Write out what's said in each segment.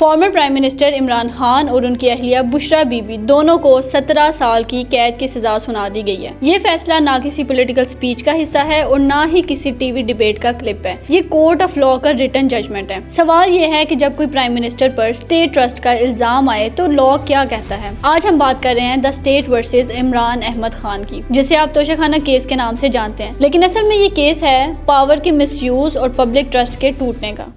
Former prime minister Imran Khan और उनकी अहलिया बुशरा बीबी दोनों को 17 साल की कैद की सजा सुना दी गई है। ये फैसला ना किसी पॉलिटिकल स्पीच का हिस्सा है और ना ही किसी टीवी डिबेट का क्लिप है। ये कोर्ट ऑफ लॉ का रिटन जजमेंट है। सवाल ये है कि जब कोई प्राइम मिनिस्टर पर स्टेट ट्रस्ट का इल्जाम आए तो लॉ क्या कहता है। आज हम बात कर रहे हैं the state versus Imran Ahmad Khan की, जिसे आप तोशाखाना केस के नाम से जानते हैं, लेकिन असल में ये केस है पावर के मिसयूज और पब्लिक ट्रस्ट के टूटने का।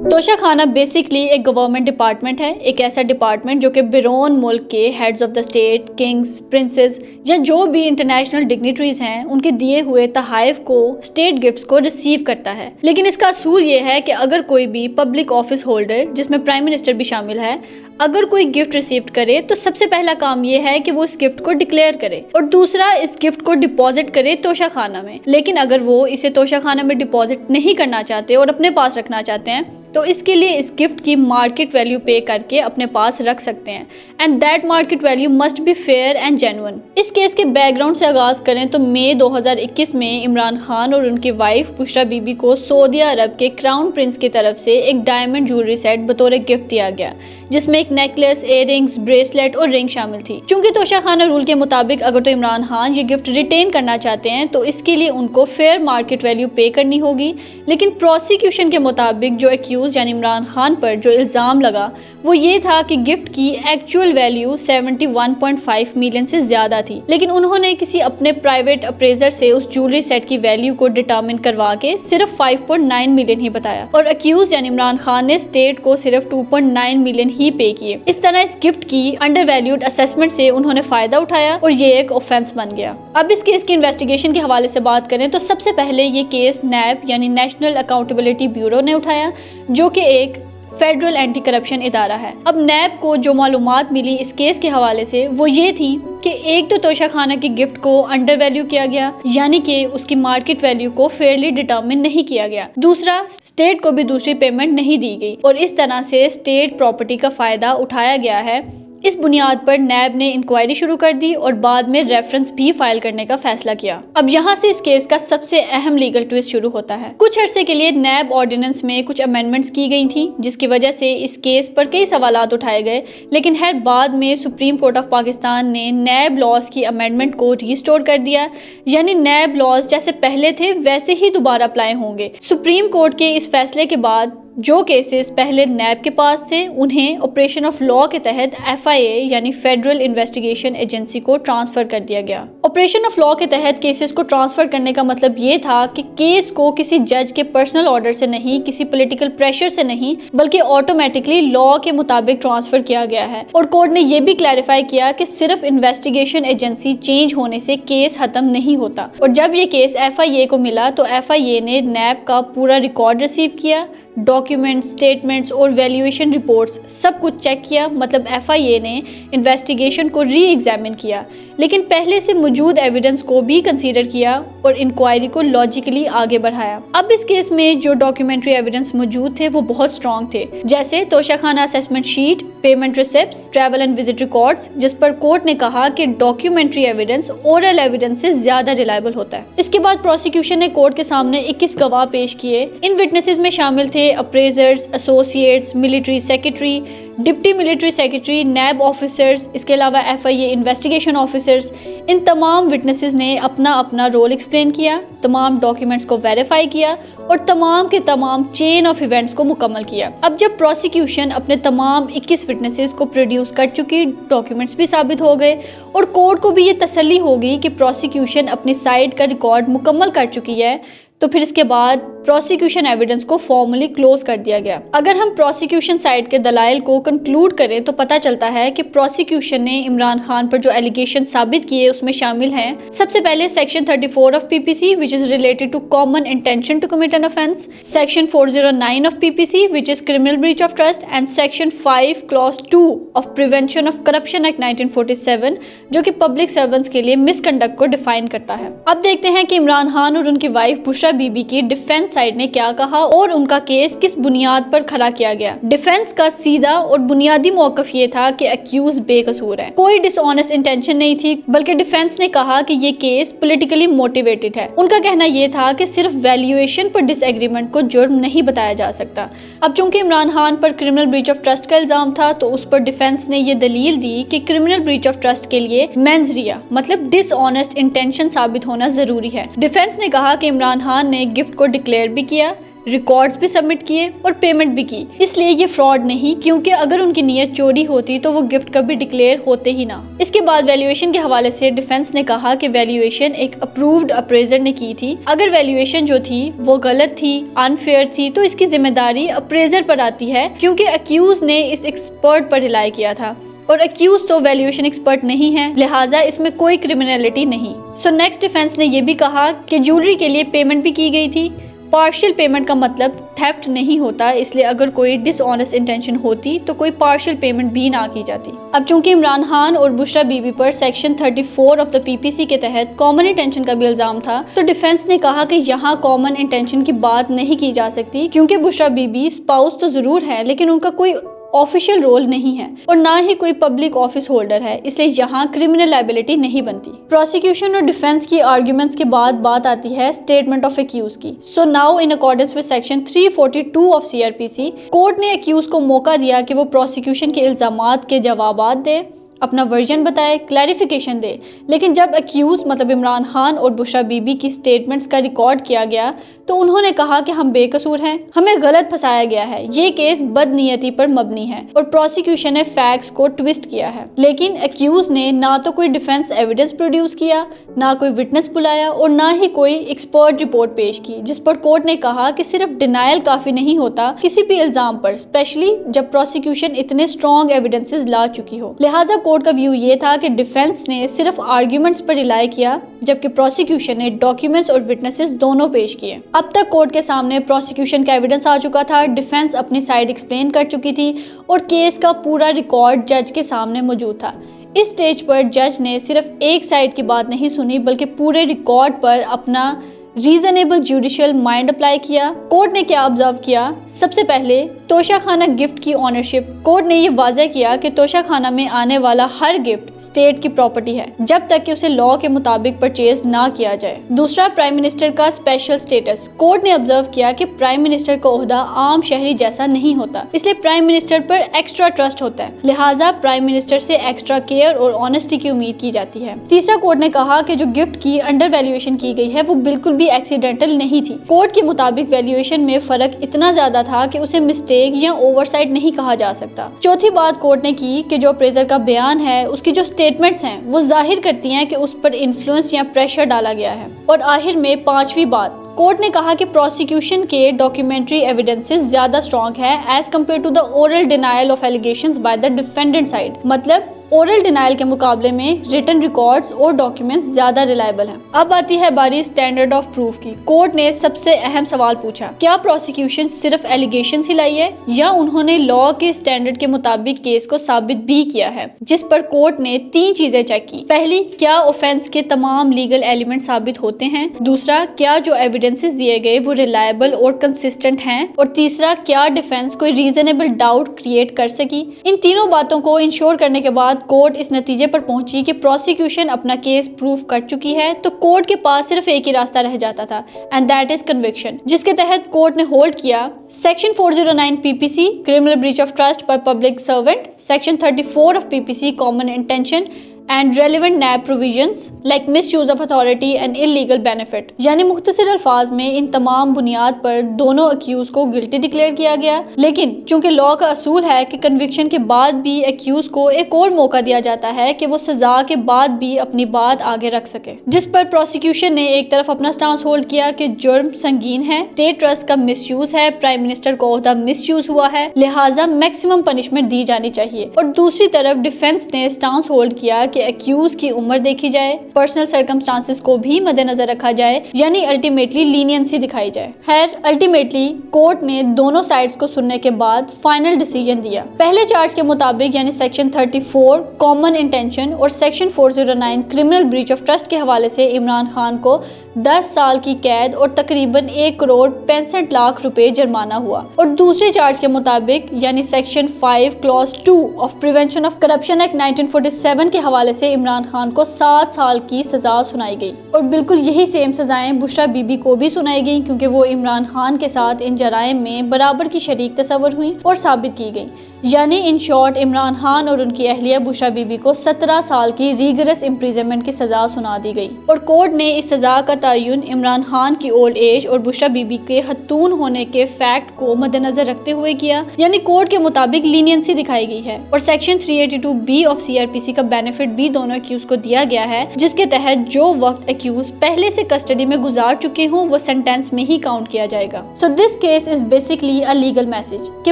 तोशाखाना बेसिकली एक गवर्नमेंट डिपार्टमेंट है, एक ऐसा डिपार्टमेंट जो कि बिरोन मुल्क के heads of the state, Kings, princess या जो भी इंटरनेशनल डिग्निटरीज हैं उनके दिए हुए तहाइफ को, स्टेट गिफ्ट्स को रिसीव करता है। लेकिन इसका असूल ये है कि अगर कोई भी पब्लिक ऑफिस होल्डर, जिसमें प्राइम मिनिस्टर भी शामिल है, अगर कोई गिफ्ट रिसीव करे तो सबसे पहला काम ये है कि वो इस गिफ्ट को डिक्लेयर करे और दूसरा इस गिफ्ट को डिपॉजिट करे तोशाखाना में। लेकिन अगर वो इसे तोशाखाना में डिपॉजिट नहीं करना चाहते और अपने पास रखना चाहते हैं तो इसके लिए इस गिफ्ट की मार्केट वैल्यू पे करके अपने पास रख सकते हैं, and that market value must be fair and genuine. इस केस के बैकग्राउंड से आगाज करें तो मई 2021 में इमरान खान और उनकी वाइफ बुशरा बीबी को सऊदी अरब के क्राउन प्रिंस की तरफ से एक डायमंड ज्वेलरी सेट बतौर गिफ्ट दिया गया, जिसमें एक नेकलेस, इयररिंग्स, ब्रेसलेट और रिंग शामिल थी। चूंकि तोशाखाना रूल के मुताबिक अगर तो इमरान खान ये गिफ्ट रिटेन करना चाहते हैं तो इसके लिए उनको फेयर मार्केट वैल्यू पे करनी होगी। लेकिन प्रोसिक्यूशन के मुताबिक जो एक्यूज यानी इमरान खान पर जो इल्ज़ाम लगा वो ये था कि गिफ्ट की एक्चुअल वैल्यू 71.5 मिलियन से ज़्यादा थी, लेकिन उन्होंने किसी अपने प्राइवेट अप्रेजर से उस ज्वेलरी सेट की वैल्यू को डिटर्मिन करवा के सिर्फ 5.9 मिलियन ही बताया और एक्यूज यानी इमरान खान ने स्टेट को सिर्फ 2.9 मिलियन ही पे किए। इस तरह इस गिफ्ट की अंडर वैल्यूड असेसमेंट से उन्होंने फायदा उठाया और ये एक ऑफेंस बन गया। अब इस केस की इन्वेस्टिगेशन के हवाले से बात करें तो सबसे पहले ये केस नैब यानी नेशनल अकाउंटेबिलिटी ब्यूरो ने उठाया, जो कि एक फेडरल एंटी करप्शन इदारा है। अब नैब को जो मालूमात मिली इस केस के हवाले से वो ये थी कि एक तो तोशाखाना की गिफ्ट को अंडर वैल्यू किया गया, यानी कि उसकी मार्केट वैल्यू को फेयरली डिटर्मिन नहीं किया गया। दूसरा, स्टेट को भी दूसरी पेमेंट नहीं दी गई और इस तरह से स्टेट प्रॉपर्टी का फायदा उठाया गया है। इस बुनियाद पर नैब ने इंक्वायरी शुरू कर दी और बाद में रेफरेंस भी फाइल करने का फैसला किया। अब यहाँ से इस केस का सबसे अहम लीगल ट्विस्ट शुरू होता है। कुछ अरसे के लिए नैब ऑर्डिनेंस में कुछ अमेंडमेंट्स की गई थी, जिसकी वजह से इस केस पर कई सवालात उठाए गए, लेकिन खैर बाद में सुप्रीम कोर्ट ऑफ पाकिस्तान ने नैब लॉज की अमेंडमेंट को रिस्टोर कर दिया, यानी नैब लॉज जैसे पहले थे वैसे ही दोबारा अप्लाई होंगे। सुप्रीम कोर्ट के इस फैसले के बाद जो केसेस पहले नैब के पास थे उन्हें ऑपरेशन ऑफ लॉ के तहत FIA यानी फेडरल इन्वेस्टिगेशन एजेंसी को ट्रांसफर कर दिया गया। ऑपरेशन ऑफ लॉ के तहत केसेस को ट्रांसफर करने का मतलब ये था कि केस को किसी जज के पर्सनल ऑर्डर से नहीं, किसी पॉलिटिकल प्रेशर से नहीं, बल्कि ऑटोमेटिकली लॉ के मुताबिक ट्रांसफर किया गया है। और कोर्ट ने यह भी क्लैरिफाई किया कि सिर्फ इन्वेस्टिगेशन एजेंसी चेंज होने से केस खत्म नहीं होता। और जब ये केस FIA को मिला तो FIA ने नैब का पूरा रिकॉर्ड रिसीव किया, डॉक्यूमेंट्स, स्टेटमेंट्स और वैल्यूएशन रिपोर्ट्स सब कुछ चेक किया। मतलब FIA ने इन्वेस्टिगेशन को री एग्जामिन किया, लेकिन पहले से मौजूद एविडेंस को भी कंसीडर किया और इंक्वायरी को लॉजिकली आगे बढ़ाया। अब इस केस में जो डॉक्यूमेंट्री एविडेंस मौजूद थे वो बहुत स्ट्रॉन्ग थे, जैसे Toshakhana assessment sheet, payment receipts, travel and visit records, जिस पर कोर्ट ने कहा कि डॉक्यूमेंट्री एविडेंस ओरल एविडेंस से ज्यादा रिलायबल होता है। इसके बाद प्रोसिक्यूशन ने कोर्ट के सामने 21 गवाह पेश किए। इन विटनेसेस में शामिल थे appraisers, associates, military secretary, deputy military secretary, NAB officers, इसके अलावा FIA इन्वेस्टिगेशन ऑफिसर्स। इन तमाम विटनेसेस ने अपना अपना रोल एक्सप्लेन किया, तमाम डॉक्यूमेंट्स को वेरीफाई किया और तमाम के तमाम चेन ऑफ इवेंट्स को मुकम्मल किया। अब जब प्रोसिक्यूशन अपने तमाम 21 विटनेसेस को प्रोड्यूस कर चुकी, डॉक्यूमेंट्स भी साबित हो गए और कोर्ट को भी ये तसल्ली होगी कि प्रोसिक्यूशन अपनी साइड का रिकॉर्ड मुकम्मल कर चुकी है, तो फिर इसके बाद प्रोसिक्यूशन एविडेंस को फॉर्मली क्लोज कर दिया गया। अगर हम प्रोसिक्यूशन साइड के दलाइल को कंक्लूड करें तो पता चलता है कि प्रोसिक्यूशन ने इमरान खान पर जो एलिगेशन साबित किए उसमें शामिल हैं, सबसे पहले section 34 of PPC which is related to common intention to commit an offence, section 409 of PPC which is criminal breach of trust and section 5 clause 2 of prevention of corruption act 1947 जो कि public servants के लिए misconduct को define करता है। अब देखते हैं कि इमरान खान और उनकी वाइफ बुशरा बीबी की डिफेंस डिफेंस साइड ने क्या कहा और उनका केस किस बुनियाद पर खड़ा किया गया। डिफेंस का सीधा और बुनियादी मौकफ ये था कि अक्यूज बेकसूर है, कोई डिसऑनेस्ट इंटेंशन नहीं थी, बल्कि डिफेंस ने कहा कि ये केस पॉलिटिकली मोटिवेटेड है। उनका कहना यह था कि सिर्फ वैल्यूएशन पर डिसएग्रीमेंट को जुर्म नहीं बताया जा सकता। अब चूंकि इमरान खान पर क्रिमिनल ब्रीच ऑफ ट्रस्ट का इल्जाम था, तो उस पर डिफेंस ने यह दलील दी कि क्रिमिनल ब्रीच ऑफ ट्रस्ट के लिए मेंजरिया मतलब डिसऑनेस्ट इंटेंशन साबित होना जरूरी है। डिफेंस ने कहा कि इमरान खान ने गिफ्ट को डिक्लेयर भी किया, रिकॉर्ड्स भी सबमिट किए और पेमेंट भी की, इसलिए ये फ्रॉड नहीं, क्योंकि अगर उनकी नीयत चोरी होती तो वो गिफ्ट कभी डिक्लेयर होते ही ना। इसके बाद वैल्यूएशन के हवाले से डिफेंस ने कहा कि वैल्यूएशन एक अप्रूव्ड अप्रेजर ने की थी। अगर वैल्यूएशन जो थी वो गलत थी, अनफेयर थी, तो इसकी जिम्मेदारी अप्रेजर पर आती है, क्योंकि अक्यूज ने इस एक्सपर्ट पर रिलाई किया था और अक्यूज तो वैल्यूएशन एक्सपर्ट नहीं है, लिहाजा इसमें कोई क्रिमिनलिटी नहीं। सो नेक्स्ट डिफेंस ने यह भी कहा कि ज्वेलरी के लिए पेमेंट भी की गई थी। पार्शियल पेमेंट का मतलब थेफ्ट नहीं होता, इसलिए अगर कोई डिसऑनेस्ट इंटेंशन होती तो कोई पार्शियल पेमेंट भी ना की जाती। अब चूंकि इमरान खान और बुशरा बीबी पर सेक्शन 34 ऑफ द पीपीसी के तहत कॉमन इंटेंशन का भी इल्जाम था, तो डिफेंस ने कहा कि यहाँ कॉमन इंटेंशन की बात नहीं की जा सकती, क्योंकि बुशरा बीबी स्पाउस तो जरूर है लेकिन उनका कोई ऑफिशियल रोल नहीं है और ना ही कोई पब्लिक ऑफिस होल्डर है, इसलिए यहाँ क्रिमिनल लायबिलिटी नहीं बनती। प्रोसिक्यूशन और डिफेंस की आर्ग्यूमेंट्स के बाद बात आती है स्टेटमेंट ऑफ एक्यूज की। So now in accordance with section 342 of CrPC, court ने एक्यूज को मौका दिया कि वो प्रोसिक्यूशन के इल्जामात के जवाबात दे, अपना वर्जन बताए, क्लैरिफिकेशन दे। लेकिन जब अक्यूज मतलब इमरान खान और बुशरा बीबी की स्टेटमेंट्स का रिकॉर्ड किया गया तो उन्होंने कहा कि हम बेकसूर हैं, हमें गलत फंसाया गया है, ये केस बदनीयती पर मबनी है और प्रोसिक्यूशन ने फैक्ट्स को ट्विस्ट किया है। लेकिन अक्यूज ने ना तो कोई डिफेंस एविडेंस प्रोड्यूस किया, ना कोई विटनेस बुलाया और ना ही कोई एक्सपर्ट रिपोर्ट पेश की, जिस पर कोर्ट ने कहा कि सिर्फ डिनायल काफी नहीं होता किसी भी इल्जाम पर, स्पेशली जब प्रोसिक्यूशन इतने स्ट्रॉन्ग एविडेंसेस ला चुकी हो। लिहाजा कोर्ट का व्यू ये था कि डिफेंस ने सिर्फ आर्ग्यूमेंट्स पर रिलाई किया, जबकि प्रोसिक्यूशन ने डॉक्यूमेंट्स और विटनेसेस दोनों पेश किए। अब तक कोर्ट के सामने प्रोसिक्यूशन का एविडेंस आ चुका था, डिफेंस अपनी साइड एक्सप्लेन कर चुकी थी और केस का पूरा रिकॉर्ड जज के सामने मौजूद था। इस स्टेज पर जज ने सिर्फ एक साइड की बात नहीं सुनी, बल्कि पूरे रिकॉर्ड पर अपना रीजनेबल जुडिशियल माइंड अप्लाई किया। कोर्ट ने क्या ऑब्जर्व किया? सबसे पहले तोशाखाना गिफ्ट की ऑनरशिप। कोर्ट ने ये वाज़ेह किया कि तोशाखाना में आने वाला हर गिफ्ट स्टेट की प्रॉपर्टी है जब तक कि उसे लॉ के मुताबिक परचेज ना किया जाए। दूसरा, प्राइम मिनिस्टर का स्पेशल स्टेटस। कोर्ट ने ऑब्जर्व किया कि प्राइम मिनिस्टर का ओहदा आम शहरी जैसा नहीं होता, इसलिए प्राइम मिनिस्टर पर एक्स्ट्रा ट्रस्ट होता है, लिहाजा प्राइम मिनिस्टर से एक्स्ट्रा केयर और ऑनेस्टी की उम्मीद की जाती है। तीसरा, कोर्ट ने कहा कि जो गिफ्ट की अंडर वैल्यूएशन की गई है वो बिल्कुल भी एक्सीडेंटल नहीं थी। कोर्ट के मुताबिक वैल्यूएशन में फर्क इतना ज्यादा था कि उसे मिस्टेक या ओवरसाइट नहीं कहा जा सकता। चौथी बात कोर्ट ने की कि जो अप्रेजर का बयान है, उसकी जो स्टेटमेंट्स हैं वो जाहिर करती हैं कि उस पर इन्फ्लुएंस या प्रेशर डाला गया है। और आखिर में पांचवी बात, कोर्ट ने कहा कि प्रोसिक्यूशन के डॉक्यूमेंट्री एविडेंसेस ज्यादा स्ट्रॉन्ग है as compared to the oral denial of allegations by the defendant side. मतलब ओरल डिनायल के मुकाबले में रिटन रिकॉर्ड्स और डॉक्यूमेंट्स ज्यादा रिलायबल हैं। अब आती है बारी स्टैंडर्ड ऑफ प्रूफ की। कोर्ट ने सबसे अहम सवाल पूछा, क्या प्रोसिक्यूशन सिर्फ एलिगेशंस ही लाई है या उन्होंने लॉ के स्टैंडर्ड के मुताबिक केस को साबित भी किया है? जिस पर कोर्ट ने तीन चीजें चेक की। पहली, क्या ऑफेंस के तमाम लीगल एलिमेंट साबित होते हैं? दूसरा, क्या जो एविडेंसेस दिए गए वो रिलायबल और कंसिस्टेंट हैं? और तीसरा, क्या डिफेंस कोई रीजनेबल डाउट क्रिएट कर सकी? इन तीनों बातों को इंश्योर करने के बाद कोर्ट इस नतीजे पर पहुंची कि प्रोसिक्यूशन अपना केस प्रूफ कर चुकी है, तो कोर्ट के पास सिर्फ एक ही रास्ता रह जाता था, एंड दैट इज कन्विक्शन, जिसके तहत कोर्ट ने होल्ड किया section 409 PPC criminal breach of trust by public servant, section 34 of PPC common intention and relevant NAB provisions like misuse of authority and illegal benefit। यानी मुख्तसर अल्फाज में इन तमाम बुनियाद पर दोनों अक्यूज को गिल्टी डिक्लेयर किया गया। लेकिन चूंकि लॉ का असूल है कि कन्विक्शन के बाद भी अक्यूज को एक और मौका दिया जाता है कि वो सजा के बाद भी अपनी बात आगे रख सके, जिस पर प्रोसिक्यूशन ने एक तरफ अपना स्टांस होल्ड किया कि जुर्म संगीन है, स्टेट ट्रस्ट का मिसयूज है, प्राइम मिनिस्टर को ओहदा मिसयूज हुआ है, लिहाजा मैक्सिमम पनिशमेंट दी जानी चाहिए। और दूसरी तरफ डिफेंस ने स्टांस होल्ड किया कि एक्यूज की उम्र देखी जाए, पर्सनल सर्कमस्टांसेस को भी मद्देनजर रखा जाए, यानी अल्टीमेटली लीनियंसी दिखाई जाए। खैर, अल्टीमेटली कोर्ट ने दोनों साइड्स को सुनने के बाद फाइनल डिसीजन दिया। पहले चार्ज के मुताबिक यानी सेक्शन 34 कॉमन इंटेंशन और section 409 criminal breach of trust के हवाले से इमरान खान को 10 साल की कैद और तकरीबन 1,65,00,000 जुर्माना हुआ। और दूसरे चार्ज के मुताबिक यानी section 5 clause 2 of prevention of corruption act 1947 के हवाले से इमरान खान को 7 साल की सजा सुनाई गई। और बिल्कुल यही सेम सजाएं बुशरा बीबी को भी सुनाई गई, क्योंकि वो इमरान खान के साथ इन जराइम में बराबर की शरीक तस्वर हुई और साबित की गई। यानी इन शॉर्ट इमरान खान और उनकी अहलिया बुशरा बीबी को 17 साल की रीगरस इम्प्रिजनमेंट की सजा सुना दी गई। और कोर्ट ने इस सजा का तयन इमरान खान की ओल्ड एज और बुशरा बीबी के हतून होने के फैक्ट को मद्देनजर रखते हुए किया। यानी कोर्ट के मुताबिक लीनियंसी दिखाई गई है। और सेक्शन 382B ऑफ CRPC का बेनिफिट भी दोनों एक्यूज को दिया गया है, जिसके तहत जो वक्त एक्यूज पहले से कस्टडी में गुजार चुके हों वो सेंटेंस में ही काउंट किया जाएगा। So this case is basically a legal message कि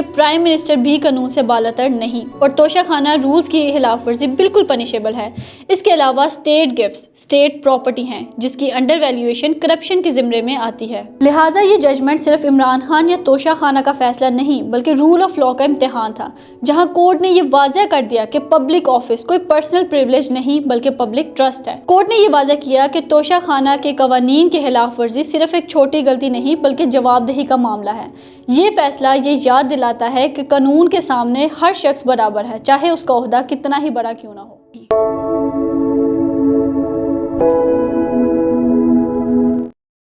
प्राइम मिनिस्टर भी कानून से बालातर नहीं और तोशाखाना रूल्स की खिलाफ वर्जी बिल्कुल पनिशेबल है। इसके अलावा स्टेट गिफ्ट्स स्टेट प्रॉपर्टी हैं, जिसकी अंडर वैल्यूएशन करप्शन के जिम्मे में आती है। लिहाजा ये जजमेंट सिर्फ इमरान खान या तोशाखाना का फैसला नहीं बल्कि रूल ऑफ लॉ का इम्तिहान था, जहां कोर्ट ने ये वाज़ह कर दिया कि पब्लिक ऑफिस कोई पर्सनल प्रिविलेज नहीं बल्कि पब्लिक ट्रस्ट है। कोर्ट ने ये वाज़ह किया कि तोशाखाना के कवानीन की खिलाफ वर्जी सिर्फ एक छोटी गलती नहीं बल्कि जवाबदेही का मामला है। ये फैसला ये याद दिलाता है कि कानून के सामने हर शख्स बराबर है, चाहे उसका ओहदा कितना ही बड़ा क्यों ना हो।